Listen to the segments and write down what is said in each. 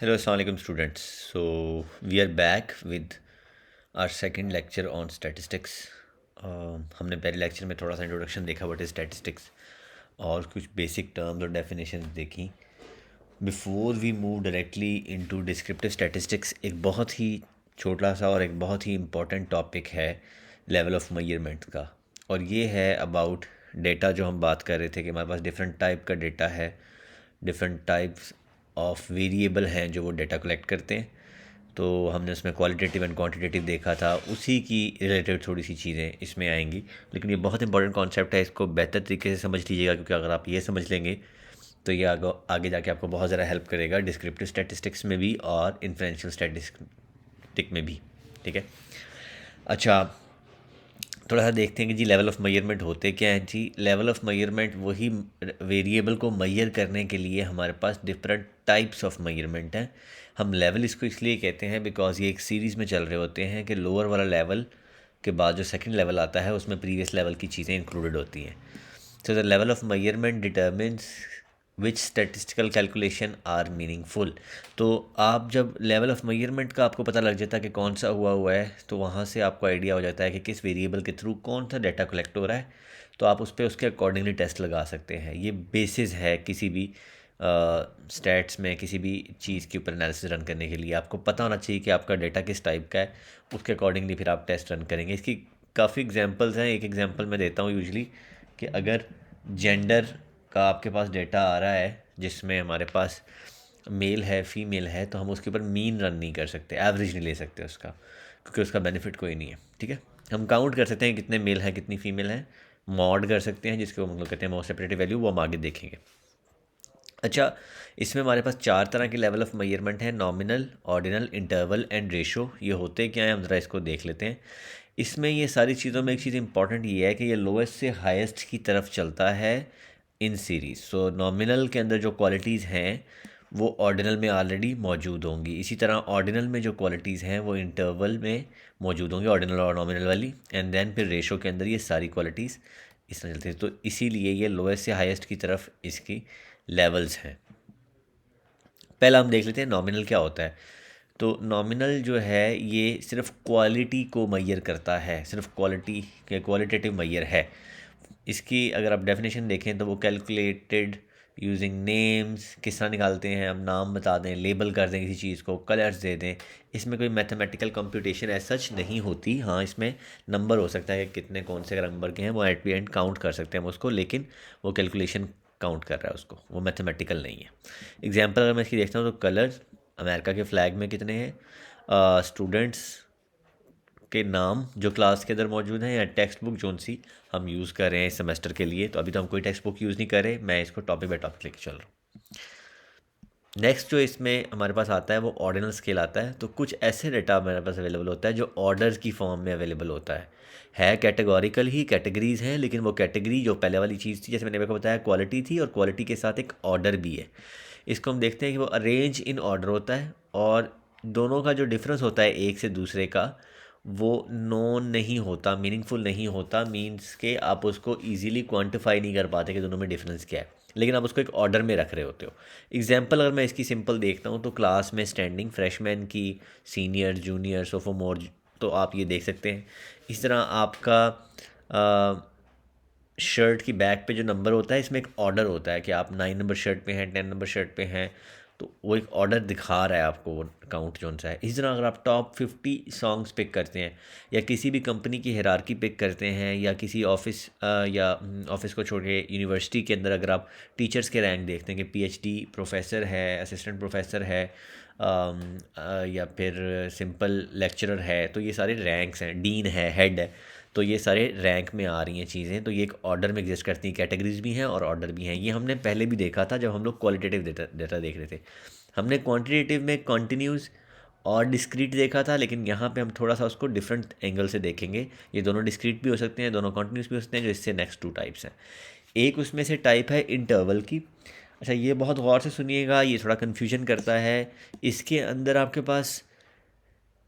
Hello, Assalamualaikum students. So we are back with our second lecture on statistics. हमने पहले lecture में थोड़ा सा इंट्रोडक्शन देखा व्हाट इज स्टैटिस्टिक्स और कुछ बेसिक टर्म्स और डेफिनेशंस देखी. Before we move directly into descriptive statistics, एक बहुत ही छोटा सा और एक बहुत ही इम्पॉर्टेंट टॉपिक है लेवल ऑफ मेजरमेंट का, और ये है अबाउट डेटा. जो हम बात कर रहे थे कि हमारे पास डिफरेंट टाइप का डेटा है, डिफरेंट टाइप्स ऑफ वेरिएबल हैं जो वो डेटा कलेक्ट करते हैं. तो हमने उसमें क्वालिटेटिव एंड क्वांटिटेटिव देखा था, उसी की रिलेटेड थोड़ी सी चीज़ें इसमें आएंगी. लेकिन ये बहुत इंपॉर्टेंट कॉन्सेप्ट है, इसको बेहतर तरीके से समझ लीजिएगा, क्योंकि अगर आप ये समझ लेंगे तो ये आगे जाके आपको बहुत ज़्यादा हेल्प करेगा डिस्क्रिप्टिव स्टैटिस्टिक्स में भी और इन्फ्लुएंशियल स्टैटिस्टिक में भी. ठीक है, अच्छा थोड़ा सा देखते हैं कि जी लेवल ऑफ मेजरमेंट होते क्या हैं. जी लेवल ऑफ मेजरमेंट वही वेरिएबल को मेजर करने के लिए हमारे पास डिफरेंट टाइप्स ऑफ मेजरमेंट हैं. हम लेवल इसको इसलिए कहते हैं बिकॉज ये एक सीरीज़ में चल रहे होते हैं कि लोअर वाला लेवल के बाद जो सेकंड लेवल आता है उसमें प्रीवियस लेवल की चीज़ें इंक्लूडेड होती हैं. So the level of measurement determines which statistical calculation are meaningful. तो आप जब लेवल ऑफ मेजरमेंट का आपको पता लग जाता है कि कौन सा हुआ है, तो वहाँ से आपको आइडिया हो जाता है कि किस वेरिएबल के थ्रू कौन सा डाटा कलेक्ट हो रहा है. तो आप उस पर उसके अकॉर्डिंगली टेस्ट लगा सकते हैं. ये बेसिस है किसी भी स्टैट्स में, किसी भी चीज़ के ऊपर एनालिसिस रन करने के लिए आपको पता होना चाहिए कि आपका डाटा किस टाइप का है. उसके अकॉर्डिंगली फिर आप टेस्ट रन करेंगे. इसकी काफ़ी एग्जांपल्स हैं. एक एग्जांपल मैं देता हूँ यूजुअली कि अगर जेंडर का आपके पास डेटा आ रहा है जिसमें हमारे पास मेल है फीमेल है, तो हम उसके ऊपर मीन रन नहीं कर सकते, एवरेज नहीं ले सकते उसका, क्योंकि उसका बेनिफिट कोई नहीं है. ठीक है, हम काउंट कर सकते हैं कितने मेल हैं कितनी फीमेल हैं, मॉड कर सकते हैं जिसको हम लोग कहते हैं मोस्ट सेपरेटिव वैल्यू, वो हम आगे देखेंगे. अच्छा, इसमें हमारे पास 4 तरह के लेवल ऑफ मेजरमेंट हैं: nominal, ordinal, interval and ratio. ये होते क्या हैं हम ज़रा इसको देख लेते हैं. इसमें ये सारी चीज़ों में एक चीज़ इंपॉर्टेंट ये है कि ये लोएस्ट से हाईएस्ट की तरफ चलता है इन सीरीज़. सो नॉमिनल के अंदर जो क्वालिटीज़ हैं वो ऑर्डिनल में ऑलरेडी मौजूद होंगी. इसी तरह ऑर्डिनल में जो क्वालिटीज़ हैं वो इंटरवल में मौजूद होंगी, ऑर्डिनल और नॉमिनल वाली. एंड देन फिर रेशो के अंदर ये सारी क्वालिटीज़ इस तरह चलती है. तो इसीलिए ये लोएस्ट से हाईएस्ट की तरफ इसकी लेवल्स हैं. पहला हम देख लेते हैं नॉमिनल क्या होता है. तो नॉमिनल जो है ये सिर्फ क्वालिटी को मैयर करता है, सिर्फ क्वालिटी के क्वालिटेटिव मैयर है. इसकी अगर आप डेफिनेशन देखें तो वो कैलकुलेटेड यूजिंग नेम्स. किस तरह निकालते हैं, हम नाम बता दें, लेबल कर दें किसी चीज़ को, कलर्स दे दें. इसमें कोई मैथमेटिकल कंप्यूटेशन एज सच नहीं होती. हाँ, इसमें नंबर हो सकता है कि कितने कौन से नंबर के हैं, वो एट दी एंड काउंट कर सकते हैं हम उसको, लेकिन वो कैलकुलेशन काउंट कर रहा है उसको, वो मैथमेटिकल नहीं है. एग्जाम्पल अगर मैं इसकी देखता हूँ तो कलर्स अमेरिका के फ्लैग में कितने हैं, स्टूडेंट्स के नाम जो क्लास के अंदर मौजूद हैं, या टेक्स्ट बुक जोन सी हम यूज़ कर रहे हैं इस सेमेस्टर के लिए. तो अभी तो हम कोई टेक्स्ट बुक यूज़ नहीं कर रहे, मैं इसको टॉपिक बाय टॉपिक लेके चल रहा हूँ. नेक्स्ट जो इसमें हमारे पास आता है वो ऑर्डिनल स्केल आता है. तो कुछ ऐसे डेटा हमारे पास अवेलेबल होता है जो ऑर्डर की फॉर्म में अवेलेबल होता है कैटेगोरिकल ही, कैटेगरीज हैं, लेकिन वो कैटेगरी जो पहले वाली चीज़ थी, जैसे मैंने आपको बताया, क्वालिटी थी, और क्वालिटी के साथ एक ऑर्डर भी है. इसको हम देखते हैं कि वो अरेंज इन ऑर्डर होता है, और दोनों का जो डिफरेंस होता है एक से दूसरे का वो नोन नहीं होता, मीनिंगफुल नहीं होता. मीन्स के आप उसको ईजिली क्वान्टिफाई नहीं कर पाते कि दोनों में डिफरेंस क्या है, लेकिन आप उसको एक ऑर्डर में रख रहे होते हो. एग्जाम्पल अगर मैं इसकी सिंपल देखता हूँ तो क्लास में स्टैंडिंग फ्रेशमैन की, सीनियर, जूनियर, सोफोमोर, तो आप ये देख सकते हैं. इस तरह आपका शर्ट की बैक पे जो नंबर होता है, इसमें एक ऑर्डर होता है कि आप 9 नंबर शर्ट पे हैं, 10 नंबर शर्ट पे हैं, तो वो एक ऑर्डर दिखा रहा है आपको, वो काउंट जोन सा है. इसी तरह अगर आप टॉप 50 सॉन्ग्स पिक करते हैं, या किसी भी कंपनी की हायरार्की पिक करते हैं, या किसी ऑफिस या ऑफिस को छोड़ के यूनिवर्सिटी के अंदर अगर आप टीचर्स के रैंक देखते हैं कि पीएचडी प्रोफेसर है, असिस्टेंट प्रोफेसर है, या फिर सिंपल लेक्चरर है, तो ये सारे रैंक्स हैं, डीन है, हेड है, तो ये सारे रैंक में आ रही हैं चीज़ें. तो ये एक ऑर्डर में एग्जिस्ट करती हैं, कैटेगरीज भी हैं और ऑर्डर भी हैं. ये हमने पहले भी देखा था जब हम लोग क्वालिटेटिव डेटा देख रहे थे. हमने क्वांटिटेटिव में कॉन्टिन्यूस और डिस्क्रीट देखा था, लेकिन यहाँ पे हम थोड़ा सा उसको डिफरेंट एंगल से देखेंगे. ये दोनों डिस्क्रीट भी हो सकते हैं, दोनों कॉन्टिन्यूस भी हो सकते हैं, जो इससे नेक्स्ट 2 टाइप्स हैं. एक उसमें से टाइप है इंटरवल की. अच्छा, ये बहुत गौर से सुनिएगा, ये थोड़ा कन्फ्यूजन करता है. इसके अंदर आपके पास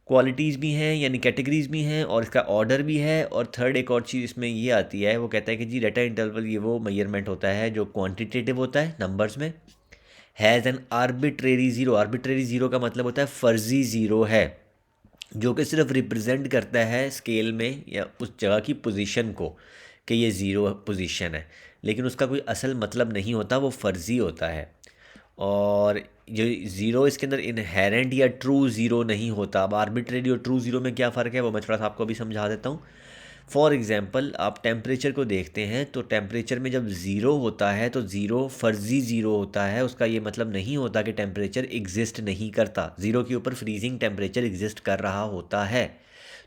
क्वालिटीज़ भी हैं, यानी कैटेगरीज भी हैं, और इसका ऑर्डर भी है. और थर्ड एक और चीज़ इसमें ये आती है, वो कहता है कि जी डाटा इंटरवल ये वो मेजरमेंट होता है जो क्वांटिटेटिव होता है नंबर्स में, has an arbitrary zero. Arbitrary zero का मतलब होता है फर्जी ज़ीरो है, जो कि सिर्फ रिप्रेजेंट करता है स्केल में या उस जगह की पोजीशन को कि ये ज़ीरो पोजीशन है, लेकिन उसका कोई असल मतलब नहीं होता, वो फ़र्ज़ी होता है। और जो ज़ीरो इसके अंदर इनहेरेंट या ट्रू ज़ीरो नहीं होता। अब आर्बिट्रेरी और ट्रू ज़ीरो में क्या फ़र्क है वो मैं थोड़ा सा आपको भी समझा देता हूँ। फॉर एग्ज़ाम्पल आप टेम्परेचर को देखते हैं तो टेम्परेचर में जब ज़ीरो होता है तो ज़ीरो फर्जी ज़ीरो होता है। उसका ये मतलब नहीं होता कि टेम्परेचर एग्जिस्ट नहीं करता, ज़ीरो के ऊपर फ्रीजिंग टेम्परेचर एग्जिस्ट कर रहा होता है,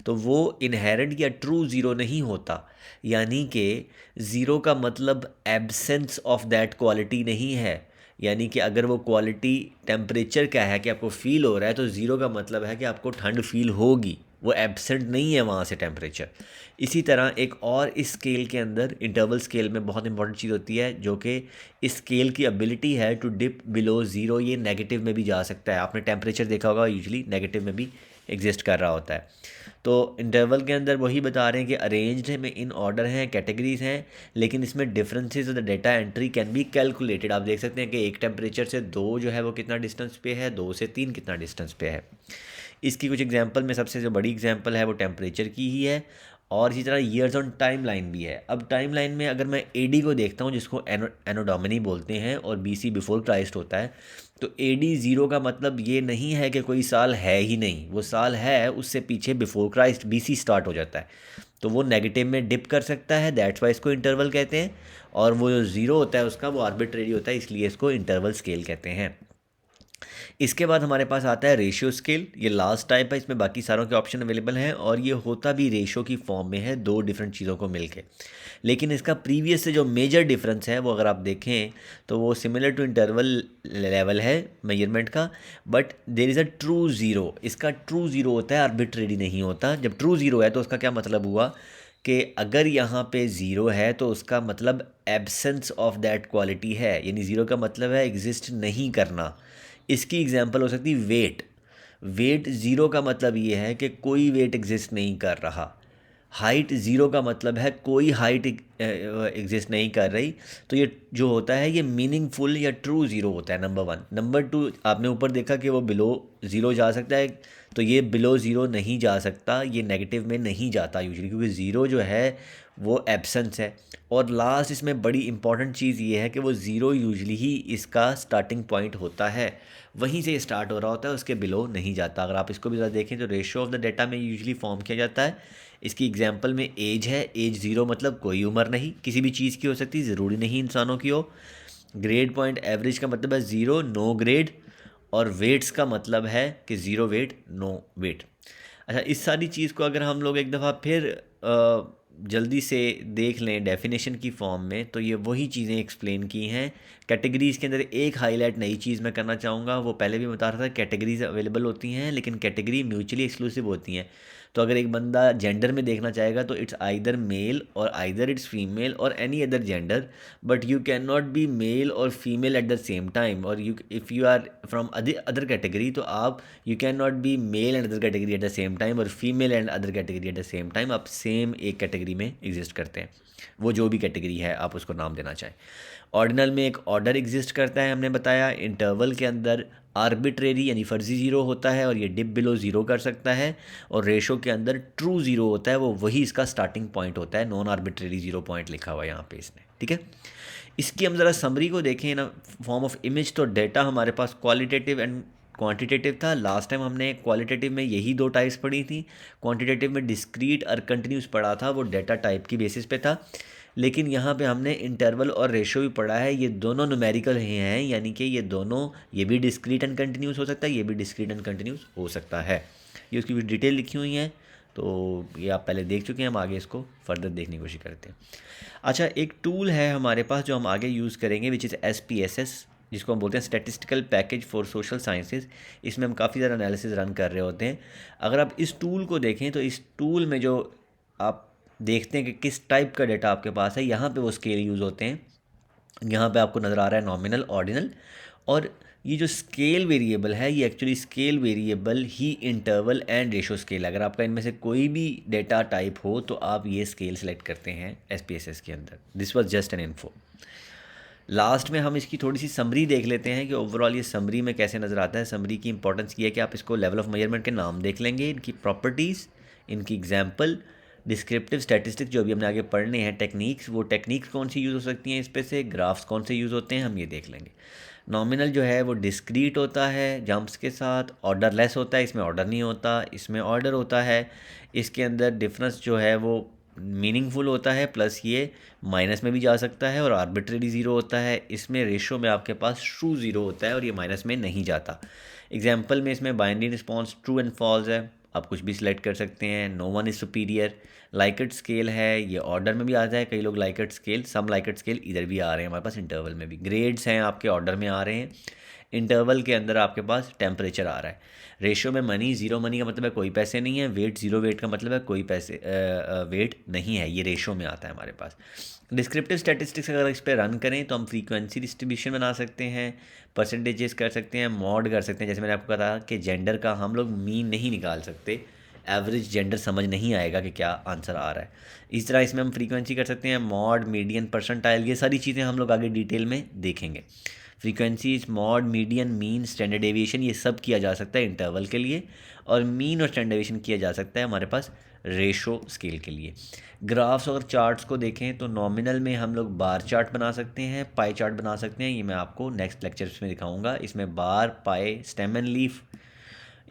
तो वो इनहेरेंट या ट्रू ज़ीरो नहीं होता। यानी कि ज़ीरो का मतलब एब्सेंस ऑफ दैट क्वालिटी नहीं है। यानी कि अगर वो क्वालिटी टेम्परेचर क्या है कि आपको फील हो रहा है, तो ज़ीरो का मतलब है कि आपको ठंड फील होगी, वो एब्सेंट नहीं है वहाँ से टेम्परेचर। इसी तरह एक और इस स्केल के अंदर इंटरवल स्केल में बहुत इंपॉर्टेंट चीज़ होती है, जो कि इस स्केल की एबिलिटी है टू डिप बिलो ज़ीरो। ये नेगेटिव में भी जा सकता है। आपने टेम्परेचर देखा होगा, यूजुअली नेगेटिव में भी एग्जिस्ट कर रहा होता है। तो इंटरवल के अंदर वही बता रहे हैं कि अरेंज्ड में इन ऑर्डर हैं, कैटेगरीज हैं, लेकिन इसमें differences of the data entry can be calculated. आप देख सकते हैं कि एक टेम्परेचर से दो जो है वो कितना डिस्टेंस पे है, दो से तीन कितना डिस्टेंस पे है। इसकी कुछ एग्जांपल में सबसे जो बड़ी एग्जांपल है वो टेम्परेचर की ही है, और इसी तरह ईयर्स ऑन टाइम लाइन भी है। अब टाइम लाइन में अगर मैं एडी को देखता हूँ, जिसको एनो डोमिनी बोलते हैं, और बीसी बिफोर क्राइस्ट होता है, तो एडी ज़ीरो का मतलब ये नहीं है कि कोई साल है ही नहीं, वो साल है, उससे पीछे बिफोर क्राइस्ट बीसी स्टार्ट हो जाता है, तो वो नेगेटिव में डिप कर सकता है, दैट्स वाई इसको इंटरवल कहते हैं। और वो जो ज़ीरो होता है उसका वो आर्बिट्रेरी होता है, इसलिए इसको इंटरवल स्केल कहते हैं। इसके बाद हमारे पास आता है रेशियो स्केल। ये लास्ट टाइप है, इसमें बाकी सारों के ऑप्शन अवेलेबल हैं, और ये होता भी रेशियो की फॉर्म में है, दो डिफरेंट चीज़ों को मिलके। लेकिन इसका प्रीवियस से जो मेजर डिफरेंस है वो अगर आप देखें तो वो सिमिलर टू इंटरवल लेवल है मेजरमेंट का, but there is a true zero. इसका ट्रू ज़ीरो होता है, आर्बिट्रेरी नहीं होता। जब ट्रू ज़ीरो है तो उसका क्या मतलब हुआ कि अगर यहाँ पे ज़ीरो है तो उसका मतलब एब्सेंस ऑफ दैट क्वालिटी है, यानी ज़ीरो का मतलब है एग्जिस्ट नहीं करना। इसकी एग्जांपल हो सकती है वेट। वेट ज़ीरो का मतलब ये है कि कोई वेट एग्जिस्ट नहीं कर रहा। हाइट ज़ीरो का मतलब है कोई हाइट एग्जिस्ट नहीं कर रही। तो ये जो होता है ये मीनिंगफुल या ट्रू ज़ीरो होता है, नंबर वन। नंबर टू, आपने ऊपर देखा कि वो बिलो ज़ीरो जा सकता है, तो ये बिलो ज़ीरो नहीं जा सकता, ये नेगेटिव में नहीं जाता यूजुअली, क्योंकि ज़ीरो जो है वो एब्सेंस है। और लास्ट इसमें बड़ी इंपॉर्टेंट चीज़ ये है कि वो ज़ीरो यूजुअली ही इसका स्टार्टिंग पॉइंट होता है, वहीं से स्टार्ट हो रहा होता है, उसके बिलो नहीं जाता। अगर आप इसको भी ज़रा देखें तो रेशियो ऑफ द डेटा में यूजुअली फॉर्म किया जाता है। इसकी एग्जांपल में एज है, एज ज़ीरो मतलब कोई उम्र नहीं, किसी भी चीज़ की हो सकती है, ज़रूरी नहीं इंसानों की हो। ग्रेड पॉइंट एवरेज का मतलब है ज़ीरो, नो ग्रेड। और वेट्स का मतलब है कि ज़ीरो वेट, नो वेट। अच्छा, इस सारी चीज़ को अगर हम लोग एक दफ़ा फिर जल्दी से देख लें डेफिनेशन की फॉर्म में, तो ये वही चीज़ें एक्सप्लेन की हैं। कैटेगरीज़ के अंदर एक हाईलाइट नई चीज़ मैं करना चाहूँगा, वो पहले भी बता रहा था, कैटेगरीज अवेलेबल होती हैं लेकिन कैटेगरी म्यूचुअली एक्सक्लूसिव होती हैं। तो अगर एक बंदा जेंडर में देखना चाहेगा तो इट्स आइदर मेल और आइदर इट्स फीमेल और any other gender, but you can not be male और female at the same time. और you if you are from other category तो आप you can not be male and other category at the same time और female and other category at the same time. आप same एक category में exist करते हैं, वो जो भी कैटेगरी है आप उसको नाम देना चाहें। ऑर्डिनल में एक ऑर्डर एग्जिस्ट करता है, हमने बताया। इंटरवल के अंदर आर्बिट्रेरी यानी फर्जी ज़ीरो होता है और ये डिप बिलो ज़ीरो कर सकता है। और रेशो के अंदर ट्रू ज़ीरो होता है, वो वही इसका स्टार्टिंग पॉइंट होता है। नॉन आर्बिट्रेरी ज़ीरो पॉइंट लिखा हुआ है यहाँ पे इसने, ठीक है। इसकी हम ज़रा समरी को देखें ना, फॉर्म ऑफ इमेज। तो डेटा हमारे पास क्वालिटेटिव एंड क्वांटिटेटिव था। लास्ट टाइम हमने क्वालिटेटिव में यही दो टाइप्स पढ़ी थी, क्वांटिटेटिव में डिस्क्रीट और कंटिन्यूस पढ़ा था, वो डेटा टाइप की बेसिस पे था। लेकिन यहाँ पे हमने इंटरवल और रेशो भी पढ़ा है, ये दोनों न्यूमेरिकल हैं, यानी कि ये दोनों, ये भी डिस्क्रीट एंड कंटिन्यूस हो सकता है, ये भी डिस्क्रीट एंड कंटिन्यूस हो सकता है। ये उसकी भी डिटेल लिखी हुई हैं, तो ये आप पहले देख चुके हैं, हम आगे इसको फर्दर देखने की कोशिश करते हैं। अच्छा, एक टूल है हमारे पास जो हम आगे यूज़ करेंगे, विच इज़ SPSS, जिसको हम बोलते हैं statistical package for social sciences. इसमें हम काफ़ी ज़्यादा एनालिसिस रन कर रहे होते हैं। अगर आप इस टूल को देखें तो इस टूल में जो आप देखते हैं कि किस टाइप का डेटा आपके पास है, यहाँ पे वो स्केल यूज़ होते हैं। यहाँ पे आपको नज़र आ रहा है नॉमिनल, ऑर्डिनल, और ये जो स्केल वेरिएबल है ये actually scale variable he interval and ratio scale. अगर आपका इनमें से कोई भी डेटा टाइप हो तो आप ये स्केल सेलेक्ट करते हैं SPSS के अंदर। This was just an info. Last में हम इसकी थोड़ी सी समरी देख लेते हैं कि ओवरऑल ये समरी में कैसे नज़र आता है। समरी की इंपॉर्टेंस ये है कि आप इसको लेवल ऑफ मेजरमेंट के नाम देख लेंगे, इनकी प्रॉपर्टीज़, इनकी एग्जाम्पल, डिस्क्रिप्टिव स्टैटिस्टिक्स जो भी हमने आगे पढ़ने हैं, टेक्निक्स, वो टेक्निक्स कौन सी यूज़ हो सकती हैं इस पे से, ग्राफ्स कौन से यूज़ होते हैं, हम ये देख लेंगे। नॉमिनल जो है वो डिस्क्रीट होता है जंप्स के साथ, ऑर्डरलेस होता है, इसमें ऑर्डर नहीं होता, इसमें ऑर्डर होता है। इसके अंदर डिफरेंस जो है वो मीनिंगफुल होता है, प्लस ये माइनस में भी जा सकता है, और आर्बिट्रेरी ज़ीरो होता है। इसमें रेशो में आपके पास ट्रू ज़ीरो होता है और ये माइनस में नहीं जाता। एग्जाम्पल में इसमें binary response true and false है, आप कुछ भी सिलेक्ट कर सकते हैं। No one is superior. Likert scale है, ये ऑर्डर में भी आता है, कई लोग लाइकेट स्केल, सम लाइकेट स्केल इधर भी आ रहे हैं हमारे पास, इंटरवल में भी। ग्रेड्स हैं आपके ऑर्डर में आ रहे हैं, इंटरवल के अंदर आपके पास टेम्परेचर आ रहा है। रेशियो में मनी, ज़ीरो मनी का मतलब है कोई पैसे नहीं है। वेट, ज़ीरो वेट का मतलब है कोई पैसे वेट नहीं है, ये रेशियो में आता है हमारे पास। डिस्क्रिप्टिव स्टैटिस्टिक्स अगर इस पर रन करें तो हम फ्रीक्वेंसी डिस्ट्रीब्यूशन बना सकते हैं, परसेंटेजेस कर सकते हैं, मॉड कर सकते हैं। जैसे मैंने आपको कहा कि जेंडर का हम लोग मीन नहीं निकाल सकते, एवरेज जेंडर समझ नहीं आएगा कि क्या आंसर आ रहा है। इस तरह इसमें हम फ्रीक्वेंसी कर सकते हैं, मॉड, मीडियन, परसेंटाइल, ये सारी चीज़ें हम लोग आगे डिटेल में देखेंगे। Frequencies, mod, median, mean, standard deviation, ये सब किया जा सकता है इंटरवल के लिए, और मीन और स्टैंडर्ड डेविएशन किया जा सकता है हमारे पास रेशो स्केल के लिए। ग्राफ्स और चार्ट्स को देखें तो नॉमिनल में हम लोग बार चार्ट बना सकते हैं, पाई चार्ट बना सकते हैं, ये मैं आपको नेक्स्ट लेक्चर्स में दिखाऊंगा। इसमें bar, pie, stem and leaf,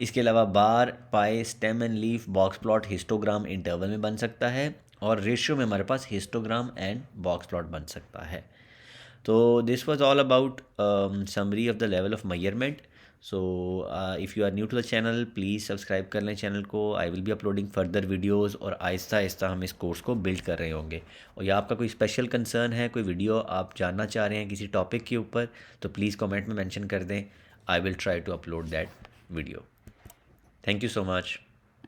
इसके अलावा bar, pie, stem and leaf, box plot, histogram interval में बन सकता है, और रेशियो में हमारे पास हिस्टोग्राम एंड बॉक्स प्लॉट बन सकता है। तो this was all about summary of the level of measurement. So if you are new to the channel, please subscribe कर लें चैनल को। I will be uploading further videos, और आहिस्ता आहिस्ता हम इस कोर्स को बिल्ड कर रहे होंगे। और या आपका कोई स्पेशल कंसर्न है, कोई वीडियो आप जानना चाह रहे हैं किसी टॉपिक के ऊपर, तो प्लीज़ कमेंट में मेंशन कर दें। I will try to upload that video. Thank you so much.